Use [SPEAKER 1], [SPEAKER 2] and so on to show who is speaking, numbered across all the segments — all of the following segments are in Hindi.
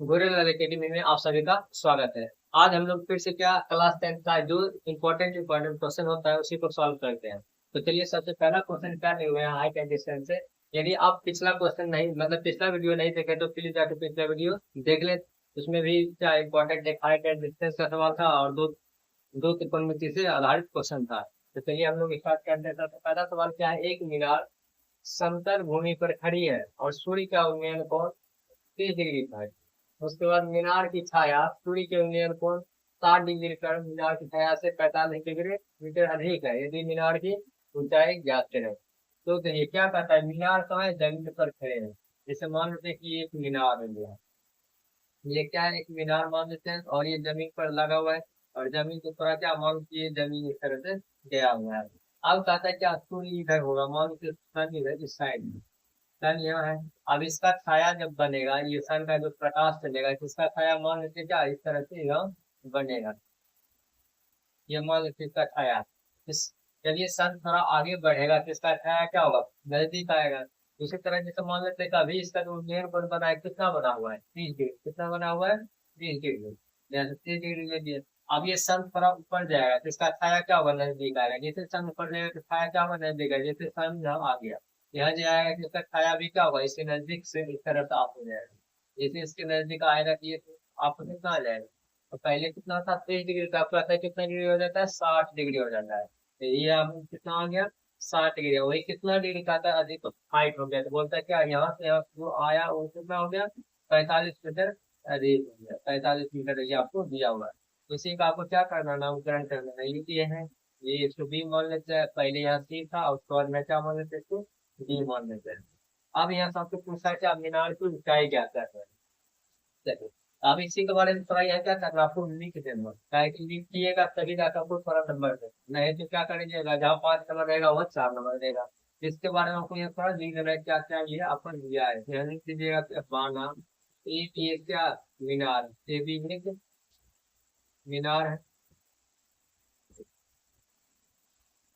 [SPEAKER 1] गोरेलाल एकेडमी में आप सभी का स्वागत है। आज हम लोग फिर से क्या क्लास 10 का जो इम्पोर्टेंट क्वेश्चन होता है उसी को सॉल्व करते हैं। तो चलिए सबसे पहला क्वेश्चन क्या नहीं हुआ है हाइट एंड डिस्टेंस से। यदि आप पिछला क्वेश्चन नहीं मतलब पिछला वीडियो नहीं देखे तो प्लीज जाकर पिछला वीडियो देख ले। उसमें भी क्या इम्पोर्टेंट एक हाइट एंड डिस्टेंस का सवाल था और दो दो त्रिकोणमिति से आधारित क्वेश्चन था। तो चलिए हम लोग स्टार्ट करते हैं। सबसे पहला सवाल क्या है, एक मीनार समतल भूमि पर खड़ी है और सूर्य का उन्नयन कोण 30 डिग्री पर है। उसके बाद मीनार की छाया सूर्य के उन्नयन कोण 60 डिग्री पर मीनार की छाया से 45 डिग्री मीटर अधिक है यदि मीनार की ऊंचाई ज्ञात करें। तो ये क्या कहता है, मीनार कहाँ है, जमीन पर खड़े हैं। जैसे मान लेते हैं कि ये एक मीनार है, ये क्या है, एक मीनार मान लेते हैं और ये जमीन पर लगा हुआ है। और जमीन को थोड़ा क्या मान लो कि ये जमीन इस तरह से गया हुआ है। अब कहता है क्या सूर्य इधर होगा, मान लो कि सन इधर इस साइड में, सन यहाँ है। अब इसका छाया जब बनेगा, ये सन का जो प्रकाश चलेगा इसका छाया मान लेते हैं क्या इस तरह से यहाँ बनेगा। ये मान लेते हैं इसका छाया इस, जब ये सन थोड़ा आगे बढ़ेगा तो इसका छाया क्या होगा, नजदीक आएगा। उसी तरह जैसे मान लेते हैं कि अभी इसका जो मेन कोण बना है कितना बना हुआ है, 30 डिग्री। कितना बना हुआ है, 30 डिग्री। जैसे 30 डिग्री ले लिए। अब ये सन थोड़ा ऊपर जाएगा तो इसका छाया क्या होगा, नजदीक आएगा। जैसे सन ऊपर जाएगा तो छाया क्या होगा, नजदीक आएगा। जैसे सन यहाँ आ गया, यहाँ जाएगा तो इसका छाया भी क्या होगा, इसके नजदीक से इस तरह से आप हो जाएगा। जैसे इसके नजदीक आएगा तो ये आपको कितना आ जाएगा। और पहले कितना था, 30 डिग्री का, आपको आता है कितना डिग्री हो जाता है, 60 डिग्री हो जाता है। तो ये आप कितना आ गया, 60 डिग्री। वही कितना डिग्री का था, अधिक हाइट हो गया। तो बोलता है क्या, यहाँ से यहाँ जो आया वो कितना हो गया, 45 मीटर अधिक हो गया। 45 मीटर ये आपको दिया हुआ है। तो इसी का आपको क्या करना, नामकरण करना है। ये है, ये इसको बी मान लेते हैं। पहले यहाँ सी था और उसके बाद में क्या मान लेते हैं, इसको डी मान लेते हैं। अब यहाँ सबसे पूछा है कि मीनार की ऊंचाई क्या है। चलिए, अब इसी के बारे में थोड़ा यहाँ क्या करना, आपको लिख देना। क्या कि लिख दिएगा तभी जाकर आपको थोड़ा नंबर दे, नहीं तो क्या करिएगा, जहाँ 5 नंबर रहेगा वह 4 नंबर देगा। इसके बारे में आपको ये थोड़ा लिख देना है क्या क्या ये आपको दिया है। यहाँ लिख दीजिएगा कि बाना, ये क्या, मीनार, ये भी लिख, मीनार है।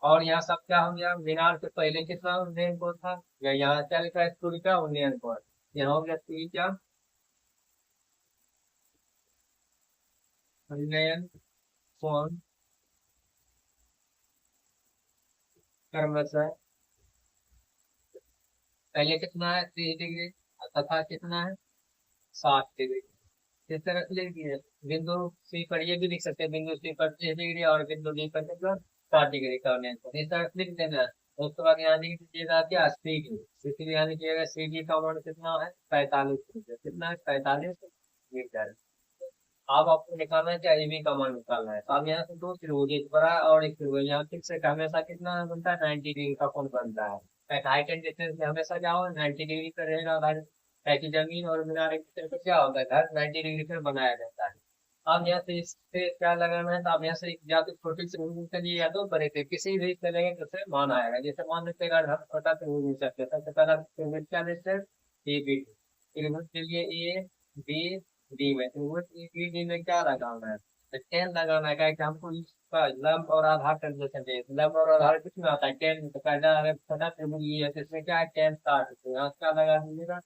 [SPEAKER 1] और यहाँ सब क्या हो गया, मीनार से पहले कितना उन्नयन कोण था, या यहाँ क्या लिखा है, सूर्य का उन्नयन कोण। यहाँ हो गया सूर्य क्या उन्नयन कोण क्रमशः, पहले कितना है, 30 डिग्री, तथा कितना है, 60 डिग्री। इस तरह से लिख दिए। बिंदु सी पर ये भी लिख सकते हैं, बिंदु सी पर 30 डिग्री और बिंदु डी पर कितना, 60 डिग्री का उन्नयन कोण। इस तरह से लिख देना। उसके बाद यहाँ लिख दीजिएगा क्या, सी डी। इसलिए यहाँ लिखिएगा सी डी का मान कितना है, 45 मीटर। कितना है, 45 मीटर। अब आपको निकालना है क्या, एबी का मान निकालना है। तो अब यहाँ से दो त्रिभुज, एक बड़ा और एक त्रिभुज, यहाँ फिक्स है कि हमेशा कितना बनता है, 90 डिग्री का कोण बनता है। हाइट एंड डिस्टेंस में हमेशा क्या होगा, 90 डिग्री पर रहेगा घर। कि जमीन और मीनार एक दूसरे पर क्या होता है, घर 90 डिग्री पर बनाया जाता है। अब यहाँ से इससे क्या लगाना है, तो आप यहाँ से या तो छोटे त्रिभुज के लिए या तो बड़े थे, किसी भी चलेंगे तो उससे मान आएगा। जैसे मान लेते हैं अगर हम छोटा त्रिभुज ले सकते हैं, सबसे पहला त्रिभुज क्या लेते हैं, ए बी। त्रिभुज के लिए ए बी डी में, त्रिभुज ए बी डी में क्या लगाना है, तो टेन लगाना है। क्या है कि हमको इसका लंब और आधार कैलकुलेशन चाहिए। तो लंब और आधार किस में आता है, टेन। तो पहला अगर छोटा त्रिभुज ये है तो इसमें क्या है, टेन 60। तो यहाँ क्या लगा दीजिएगा,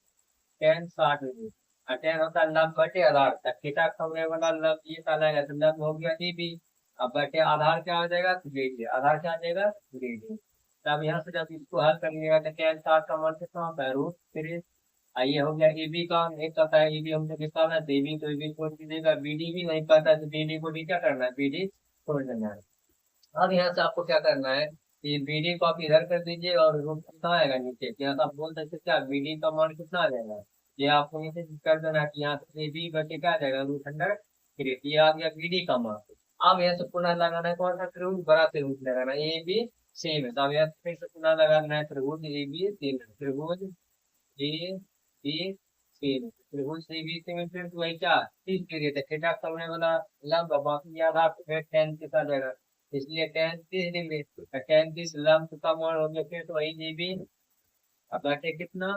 [SPEAKER 1] टेन 60 डिग्री। और टेन होता है लंब बटे आधार, तक थीटा का होने वाला लंब ये कहलाएगा। तो लंब हो गया डी बी। अब बटे आधार क्या हो जाएगा, डी डी। आधार क्या आ जाएगा, डी डी। तब यहाँ से जब इसको हल कर लिएगा तो टेन 60 का मान कितना होता है, √3। ये हो गया एबी का, एक कहता है एबी हमने निकालना है, तो एबी तो एबी छोड़ दीजिएगा। बीडी भी नहीं पता है तो बीडी को भी क्या करना है, बीडी छोड़ देना है। अब यहाँ से आपको क्या करना है, कि बीडी को आप इधर कर दीजिए और रूट कितना आएगा नीचे। तो यहाँ से आप बोल सकते हैं क्या, बीडी का मान कितना आ जाएगा। ये आपको नीचे कर देना है कि यहाँ से ए बी बटे क्या आ जाएगा, √100। ये आ गया बीडी का मान। अब यहाँ से पुनः लगाना है कौन सा त्रिभुज, बड़ा त्रिभुज लगाना है, ए बी सी में। तो अब यहाँ से फिर से पुनः लगाना है त्रिभुज ए बी सी में, त्रिभुज ए बी सी में। त्रिभुज ए बी सी में फिर तो वही क्या, 30 डिग्री थे, थीटा का होने वाला लंब, बाकी आधार फिर टेन कितना जाएगा। इसलिए टेन 30 डिग्री, टेन 30 लंब का मान हो गया, फिर तो वही जीबी। अब बैठे कितना,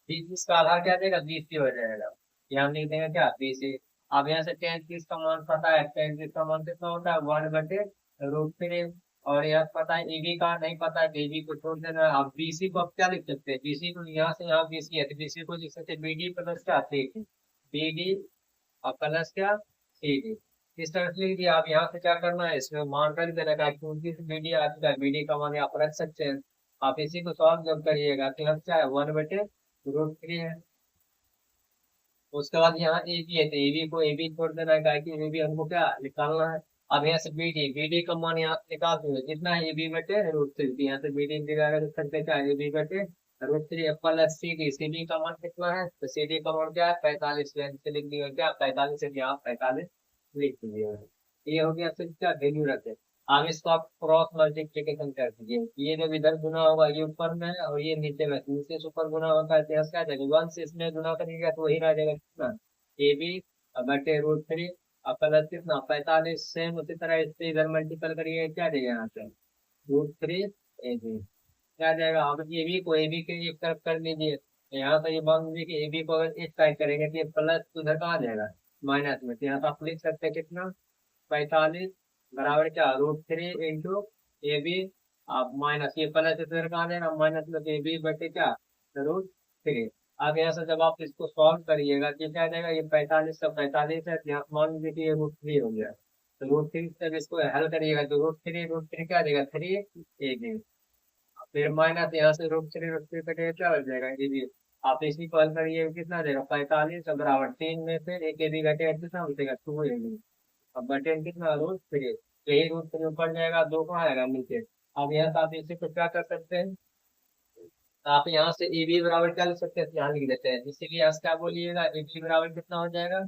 [SPEAKER 1] 30 का आधार क्या देगा, 20 हो जाएगा। यहाँ हम लिख देंगे क्या, 20। अब यहाँ से टेन 30 का मान पता है, टेन 30 का मान कितना होता है, 1/√3। और यह पता है एबी का नहीं पता है, एबी को छोड़ देना है। अब बीसी को अब क्या लिख सकते हैं, बीसी को यहाँ से यहाँ बीसी है तो बीसी को लिख सकते हैं बीडी प्लस क्या, 3। बी डी और प्लस क्या सी डी। इस तरह से लिख दिया। आप यहाँ से क्या करना है, इसमें मान रख देना का क्योंकि बी डी आ चुका है, बी डी का मान आप रख सकते हैं। आप इसी को सॉल्व जब करिएगा तो यहाँ क्या है 1/√3 है। उसके बाद यहाँ ए बी है तो ए बी को ए बी छोड़ देना है कि ए बी हमको क्या निकालना है। अब यहाँ से बी डी का मान यहाँ निकाल दो जितना है ए बी/√3, यहाँ से बी डी लिख सकते हैं क्या ए बी/√3 प्लस सी डी का मान कितना है, तो सी डी का मान क्या है 45 से लिख दिया क्या 45 से यहाँ 45 लिख दिया। ये हो गया फिर क्या वैल्यू रखे। अब इसको आप क्रॉस मल्टीप्लीकेशन कर दीजिए, ये जब इधर गुना होगा ये ऊपर में है और ये नीचे में, नीचे से ऊपर गुना होता है तो यहाँ क्या आ जाएगा 1 से इसमें गुना करिएगा तो वही रह जाएगा कितना ए बी/√3 और प्लस कितना 45। सेम उसी तरह इससे इधर मल्टीपल करिए क्या देगा यहाँ पे √3 ए बी क्या आ जाएगा। अब ए बी को ए बी के एक तरफ कर लीजिए, यहाँ से ये मान लीजिए कि ए बी को अगर एक साइड करेंगे तो ये प्लस उधर कहाँ आ जाएगा माइनस में, तो यहाँ पे आप लिख सकते हैं कितना 45 बराबर क्या √3 इंटू ए बी। आप माइनस ये प्लस इधर कहाँ देना माइनस में ए बी बटे क्या √3। अब यहाँ से जब आप इसको सॉल्व करिएगा तो क्या आ जाएगा, ये 45 का 45 है तो यहाँ मान लीजिए कि ये √3 हो गया, तो √3 जब इसको हल करिएगा तो √3 क्या आ जाएगा 3 ए बी, फिर माइनस यहाँ से √3 कटेगा क्या हो जाएगा ए बी। आप इसी को हल करिए कितना देगा 45 बराबर 3 में से एक ए बी घटेगा कितना बचेगा 2 ए बी। अब बटन कितना √3 तो यही √3 ऊपर जाएगा 2 कहाँ आएगा नीचे। अब यहाँ से आप इसी को क्या कर सकते हैं, आप यहाँ से ए बी बराबर क्या लिख सकते हैं, यहाँ लिख देते हैं इसीलिए यहाँ से क्या बोलिएगा ए बी बराबर कितना हो जाएगा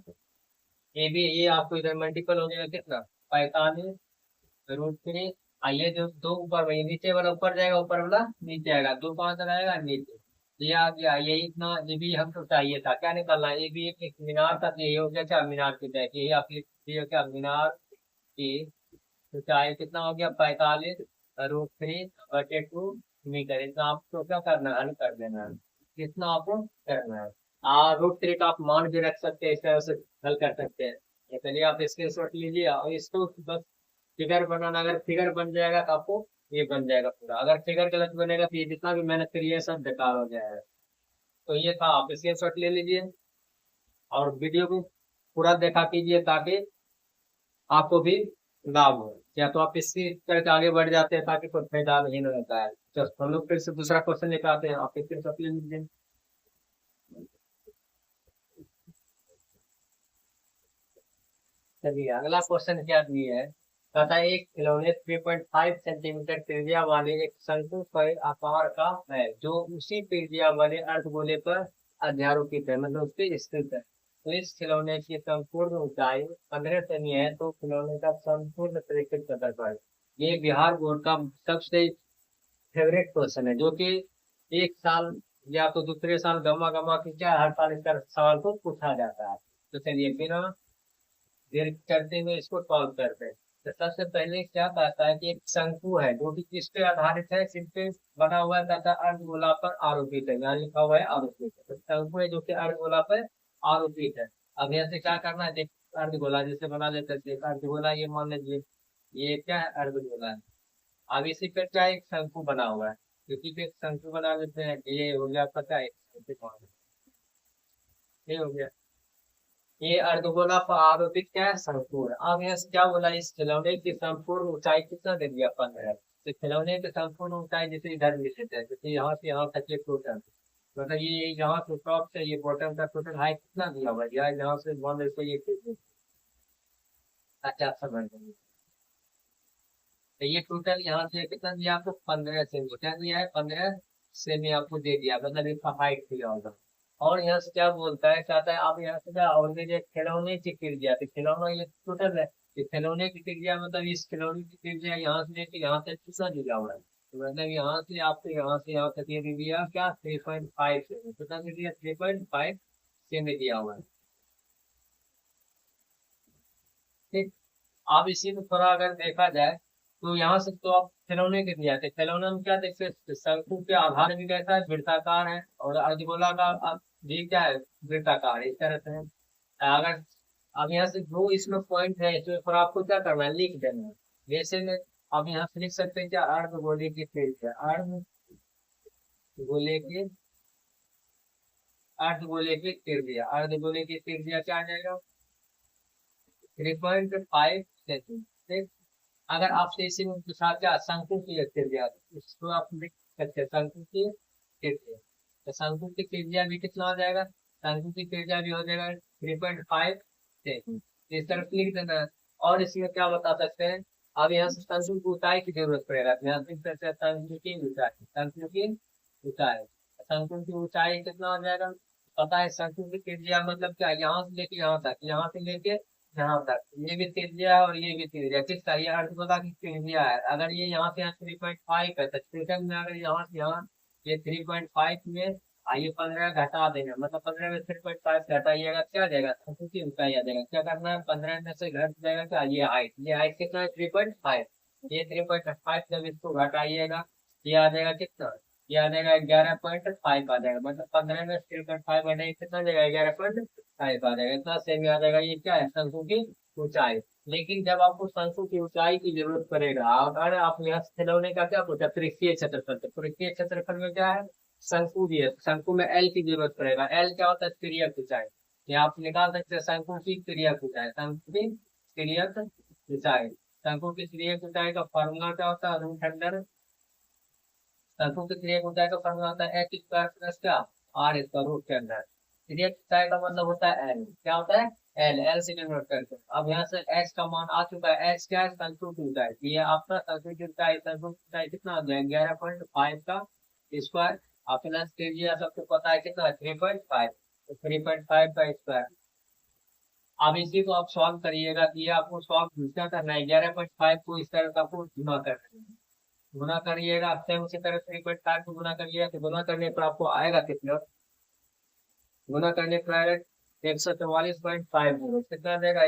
[SPEAKER 1] ए बी, ये आपको इधर मल्टीपल हो जाएगा कितना 45√3। आइए जो दो ऊपर वही नीचे वाला ऊपर जाएगा ऊपर वाला नीचे आएगा, 2 कहाँ तक आएगा नीचे, ये आ गया। ये इतना ये भी हमको चाहिए था क्या निकालना, ये भी एक मीनार था, ये हो गया क्या मीनार की टाइप, यही आप लिख दिए क्या मीनार की ऊंचाई कितना हो गया 45√3/2 मीटर। इतना आपको क्या करना है हल कर देना है, कितना आपको करना है। √3 का आप मान भी रख सकते हैं, इस तरह से हल कर सकते हैं। ये चलिए आप इसके शॉट लीजिए और इसको बस फिगर बनाना, अगर फिगर बन जाएगा तो आपको ये बन जाएगा पूरा, अगर फिगर गलत बनेगा तो ये जितना भी मेहनत करिए सब बेकार हो जाएगा। तो ये था, आप इसके शॉट ले लीजिए और वीडियो को पूरा देखा कीजिए ताकि आपको भी लाभ हो, या तो आप इसी करके आगे बढ़ जाते हैं ताकि कोई फायदा नहीं रहता है। तो हम लोग फिर से दूसरा क्वेश्चन लेकर आते हैं, आप इसके शॉट ले लीजिए। चलिए अगला क्वेश्चन क्या दिया है, कहता है एक खिलौने 3.5 सेंटीमीटर त्रिज्या वाले एक शंकु के आकार का है जो उसी त्रिज्या वाले अर्धगोले पर अध्यारोपित है, मतलब उस पर स्थित है। तो इस खिलौने की संपूर्ण ऊंचाई 15 सेमी है, तो खिलौने का संपूर्ण परीक्षित क्षेत्रफल। ये बिहार बोर्ड का सबसे फेवरेट क्वेश्चन है, जो कि एक साल या तो दूसरे साल गमा गमा की क्या हर साल इसका सवाल को पूछा जाता है। तो चलिए बिना देर करते हुए इसको सॉल्व करते हैं। तो सबसे पहले क्या कहता है कि एक शंकु है जो कि किस पे आधारित है, किस पे बना हुआ है, कहता है अर्धगोला पर आरोपित है, यहाँ लिखा हुआ है आरोपित है। तो शंकु है जो कि अर्धगोला पर आरोपित है। अब यहाँ से क्या करना है, देख अर्धगोला जैसे बना लेते हैं, अर्धगोला ये मान लीजिए ये क्या है अर्धगोला है। अब इसी पे क्या एक शंकु बना हुआ है, इसी पे एक शंकु बना लेते हैं, ये हो गया पता है ये हो गया। ये अर्धगोला पर आरोपित क्या है शंकु है। अब यहाँ से क्या बोला, इस खिलौने की संपूर्ण ऊंचाई कितना दे दिया 15। तो खिलौने की संपूर्ण ऊंचाई जैसे इधर लिख देते हैं, जैसे यहाँ से यहाँ तक ये टोटल, मतलब ये यहाँ से टॉप से ये बॉटम का टोटल हाइट कितना दिया हुआ है, यहाँ से मान लेते ये अच्छा समझ गए। तो ये टोटल यहाँ से कितना दिया आपको 15 सेमी, क्या दिया है 15 सेमी आपको दे दिया, मतलब इसका हाइट दिया होगा। और यहाँ से क्या बोलता है, कहता है आप यहाँ से क्या और ये खिलौने की त्रिज्या, तो खिलौना ये टोटल है, ये खिलौने की त्रिज्या मतलब इस खिलौने की त्रिज्या यहाँ से लेके यहाँ तक कितना दिया हुआ है, तो मतलब यहाँ से आपको यहाँ से यहाँ तक ये दे दिया क्या 3.5 सेमी, कितना दे दिया 3.5 सेमी दिया हुआ है। ठीक, अब इसी में थोड़ा अगर देखा जाए तो यहाँ से तो आप खिलौने के दिया थे, खिलौने में क्या देखते हैं शंकु के आधार भी कैसा है वृत्ताकार है और अर्धगोला का भी क्या है वृत्ताकार, इस तरह से है। अगर अब यहाँ से जो इसमें पॉइंट है तो फिर आपको क्या करना है लिख देना है, जैसे में अब यहाँ से लिख सकते हैं क्या अर्धगोले की त्रिज्या, अर्धगोले की अर्धगोले की त्रिज्या, अर्धगोले की त्रिज्या क्या आ जाएगा 3.5 सेंटीमीटर। अगर आपसे इसी में पूछा क्या शंकु की त्रिज्या, इसको आप लिख सकते हैं शंकु की त्रिज्या। तो शंकु की त्रिज्या भी कितना हो जाएगा, शंकु की त्रिज्या भी हो जाएगा 3.5 सेंटीमीटर। इस तरफ लिख देना है। और इसमें क्या बता सकते हैं, अब यहाँ से शंकु की ऊंचाई की जरूरत पड़ेगा, तो यहाँ लिख सकते हैं शंकु की ऊंचाई, शंकु की ऊंचाई, शंकु की ऊंचाई कितना हो जाएगा पता है। शंकु की त्रिज्या मतलब क्या, यहाँ से लेके यहाँ तक, यहाँ से लेके यहाँ तक, ये भी त्रिज्या है और ये भी त्रिज्या, किसका, ये अर्धगोला की त्रिज्या है। अगर ये यहाँ से यहाँ 3.5 है तो सेकंड में अगर यहाँ से यहाँ ये 3.5 में आइए 15 घटा देना, मतलब 15 में 3.5 घटाइएगा क्या आ जाएगा, शंकु की ऊंचाई आ जाएगा। क्या करना है 15 में से घट जाएगा क्या, ये हाइट कितना है 3.5, ये 3.5 जब इसको घटाइएगा ये आ जाएगा कितना, ये आ जाएगा 11.5 आ जाएगा, मतलब 15 में 3.5 घटाइए कितना आ जाएगा 11.5 आ जाएगा, इतना सेमी आ जाएगा। ये क्या है शंकु की ऊंचाई। लेकिन जब आपको शंकु की ऊंचाई की जरूरत पड़ेगा, अगर आप यहाँ से खिलौने का क्या पूछा पृष्ठीय क्षेत्रफल, तो पृष्ठीय क्षेत्रफल में क्या है शंकु भी है, शंकु में एल की जरूरत पड़ेगा। एल क्या होता है तिर्यक ऊंचाई, ये आप निकाल सकते हैं शंकु की तिर्यक ऊंचाई, शंकु की तिर्यक ऊंचाई। शंकु की तिर्यक ऊंचाई का फॉर्मूला क्या होता है, रूट अंडर शंकु की तिर्यक ऊंचाई का फॉर्मूला होता है एच स्क्वायर प्लस क्या आर स्क्वायर रूट के अंदर। तिर्यक ऊंचाई का मतलब होता है एल, क्या होता है एल, एल से डिनोट करते हैं। अब यहाँ से एच का मान आ चुका है, एच क्या है शंकु की ऊंचाई, ये आपका शंकु की ऊंचाई, शंकु की ऊंचाई कितना हो जाएगा 11.5 का स्क्वायर, और प्लस त्रिज्या सबको पता है कितना 3.5, तो 3.5 का स्क्वायर। अब इसी को आप सॉल्व करिएगा, तो ये आपको सॉल्व क्या करना है 11.5 को इस तरह का आपको गुना करना है, गुना करिएगा सेम उसी तरह 3.5 को गुना करिएगा, तो गुना करने पर आपको आएगा कितना, गुना करने पर आएगा 144.50, कितना देगा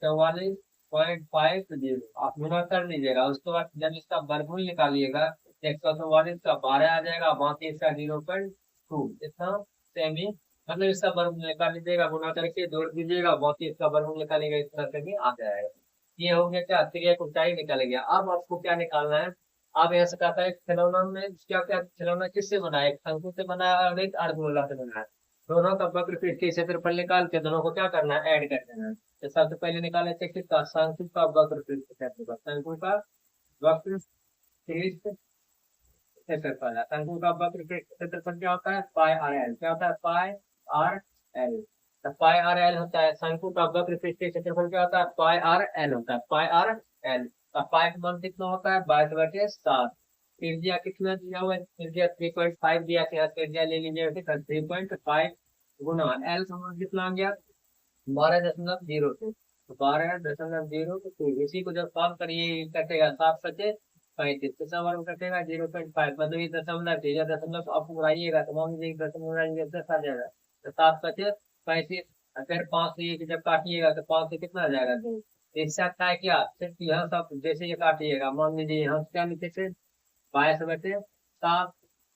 [SPEAKER 1] 144.50, आप गुना कर लीजिएगा। उसके बाद जब इसका वर्गमूल निकालिएगा 144 का 12 आ जाएगा, बाकी इसका 0.2, इतना सेम ही, मतलब इसका वर्गमूल निकाल लीजिएगा, गुना करके जोड़ दीजिएगा, बाकी इसका वर्गमूल निकालिएगा, इस तरह से भी आ जाएगा। ये हो गया क्या त्रिज्या ऊंचाई निकल गया। अब आपको क्या निकालना है, अब यहाँ से कहता है खिलौना में क्या क्या, खिलौना किससे बना है, एक शंकु से बना है और एक अर्धगोला से बना है। दोनों का वक्र पृष्ठीय क्षेत्रफल निकाल के दोनों को क्या करना है ऐड कर देना है। तो सबसे पहले निकाले थे किसका, शंकु का वक्र पृष्ठीय क्षेत्रफल, शंकु का वक्र पृष्ठ क्षेत्रफल है। शंकु का वक्र पृष्ठ क्षेत्रफल क्या होता है पाई आर एल, क्या होता है पाई आर एल, तो पाई आर एल होता है। शंकु का वक्र पृष्ठीय क्षेत्रफल क्या होता है पाई आर एल होता है, पाई आर एल का पाई का मान कितना होता है 22/7। त्रिज्या कितना दिया हुआ है, त्रिज्या 3.5 दिया है, त्रिज्या ले लीजिए 3.5 गुना एल का मान कितना आ गया 12.02, 12.02। इसी को जब सॉल्व करिए कटेगा 7×5 तो सब वर्ग कटेगा 0.5, मतलब ये दशमलव है, या दशमलव आप उड़ाइएगा तो मान लीजिए दशमलव उड़ाइएगा 10 आ जाएगा, तो 7×35। अगर 5 से ये जब काटिएगा तो 5 से कितना आ जाएगा 2। इससे अच्छा है क्या सिर्फ यहाँ सब जैसे ये काटिएगा, मान लीजिए यहाँ से क्या लिखे थे 22/7,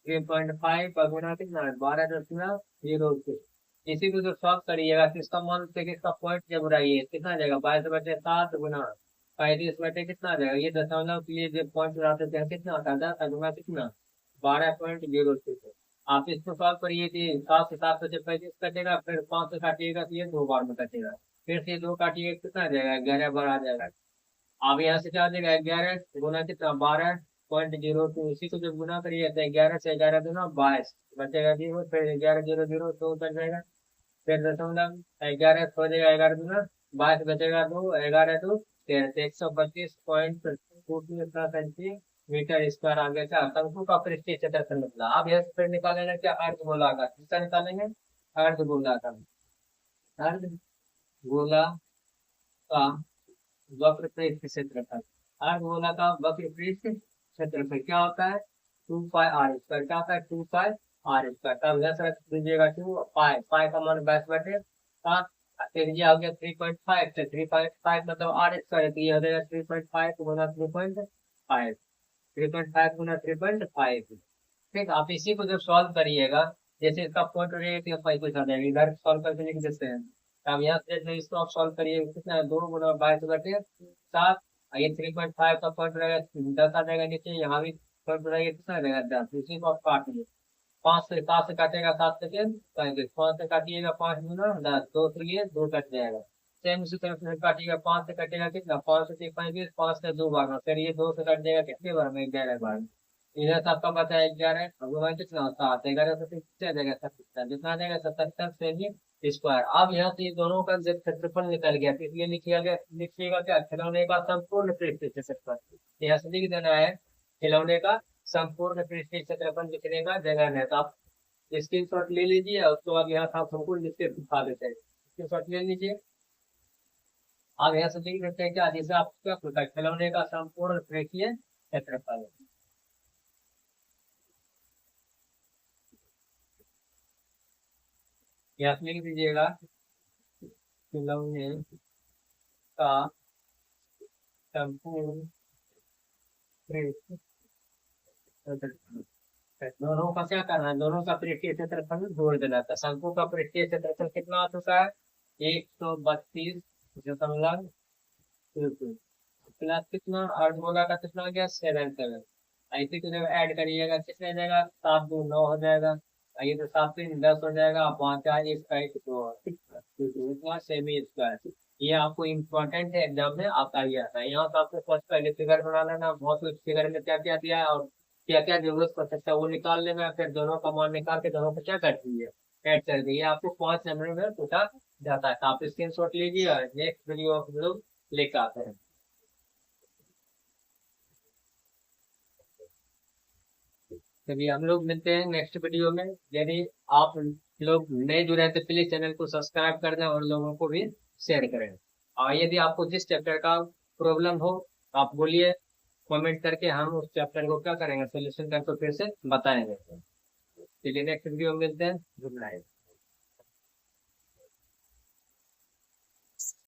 [SPEAKER 1] 3.5 का गुना कितना है 12.06। इसी को जो सॉल्व करिएगा तो इसका मान से इसका पॉइंट जब उड़ाइए कितना आ जाएगा 22/7 गुना 35 कितना आ जाएगा, ये दशमलव के लिए जो पॉइंट उड़ाते थे कितना आता है 10 गुना कितना 12.06। आप इसको सॉल्व करिए कि 7 से 7 से 35 कटेगा, फिर 5 से काटिएगा तो ये 2 बार में कटेगा, फिर से 2 काटिएगा कितना आ जाएगा 11 बार आ जाएगा। अब यहाँ से क्या आ जाएगा 11 गुना कितना 12.02, इसी को जब गुना करिए तो 11 से 11 दूना 22 बचेगा 0, फिर 11 0 0 2 बच जाएगा, फिर दशमलव 11 हो जाएगा 11 दूना 22 बचेगा 2, 11 2 13, 125.22 सेंटीमीटर स्क्वायर आ गया क्या शंकु का पृष्ठीय क्षेत्रफल निकला। अब यहाँ से फिर निकालेंगे क्या अर्धगोला का, किसका निकालेंगे अर्धगोला का, अर्धगोला का वक्र पृष्ठ क्षेत्रफल। अर्धगोला का वक्र पृष्ठ क्षेत्रफल क्या होता है 2πr², क्या होता है 2πr²। तब यह रख दीजिएगा 2π, पाई का मान 22/7, त्रिज्या हो गया 3.5, तो 3.5 मतलब r², तो ये हो जाएगा 3.5 गुना 3.5, 3.5 गुना 3.5। ठीक, आप इसी को जब सॉल्व करिएगा जैसे इसका पॉइंट रहेगा तो कुछ आ जाएगा, इधर सॉल्व करके लिख देते हैं। अब यहाँ से इसको आप सॉल्व करिए कितना है 2 गुना 22/7, ये 3.5 का पॉइंट रहेगा 10 आ जाएगा नीचे, यहाँ भी पॉइंट रहेगा कितना आ जाएगा 10, इसी को आप काट लीजिए पाँच से काटेगा 7 सेकेंड 35, 5 से काटिएगा 5 × 10, 2 से लिए 2 कट जाएगा। सेम उसी तरह से काटिएगा 5 से कटेगा कितना 5 से 35, 5 से 2 भाग फिर ये 2 से कट जाएगा कितने बार में 11 बार। इधर से आपका बचा है 11, अब वहाँ कितना 7, 11 से कितना जाएगा 77, जितना आ जाएगा 77 सेमी स्क्वायर। अब यहाँ से ये दोनों का जब क्षेत्रफल निकल गया तो इसलिए लिखिएगा क्या खिलौने का संपूर्ण पृष्ठीय क्षेत्रफल। यहाँ से लिख देना है खिलौने का संपूर्ण पृष्ठीय क्षेत्रफल लिखने का जगह है। तो आप स्क्रीनशॉट ले लीजिए और उसके बाद यहाँ से आप हमको लिख के दिखा देते हैं। स्क्रीनशॉट ले लीजिए। आप यहाँ से लिख देते हैं क्या जैसे आप क्या होता है खिलौने का संपूर्ण पृष्ठीय क्षेत्रफल। यहाँ से लिख दीजिएगा खिलौने का संपूर्ण पृष्ठीय क्षेत्रफल। दोनों का क्या करना है दोनों का पृष्ठीय क्षेत्रफल जोड़ देना था। शंकु का पृष्ठीय क्षेत्रफल कितना आ चुका है 132.2 प्लस कितना और गोला का कितना हो गया 77। ऐसे की जगह ऐड करिएगा कितने हो जाएगा 7 2 9 हो जाएगा। ये तो 7 3 10 हो जाएगा 5 4 1 का 1 2 इतना सेमी स्क्वायर। ये आपको इम्पोर्टेंट है एग्जाम में आपका ये आता है। यहाँ तो आपको फर्स्ट पहले फिगर बना लेना बहुत कुछ फिगर में क्या क्या दिया है और क्या क्या जरूरत पड़ सकता है वो निकाल लेना। फिर दोनों का मान निकाल के दोनों को क्या कर दीजिए ऐड कर दीजिए। आपको 5 नंबर में पूछा जाता है। तो आप स्क्रीन शॉट लीजिए और नेक्स्ट वीडियो हम लोग लेकर आते हैं। चलिए हम लोग मिलते हैं नेक्स्ट वीडियो में। यदि आप लोग नए जुड़े हैं तो प्लीज चैनल को सब्सक्राइब कर दें और लोगों को भी शेयर करें। और यदि आपको जिस चैप्टर का प्रॉब्लम हो आप बोलिए कमेंट करके हम उस चैप्टर को क्या करेंगे सोल्यूशन करके फिर से बताएंगे। चलिए नेक्स्ट वीडियो में मिलते हैं। Good night.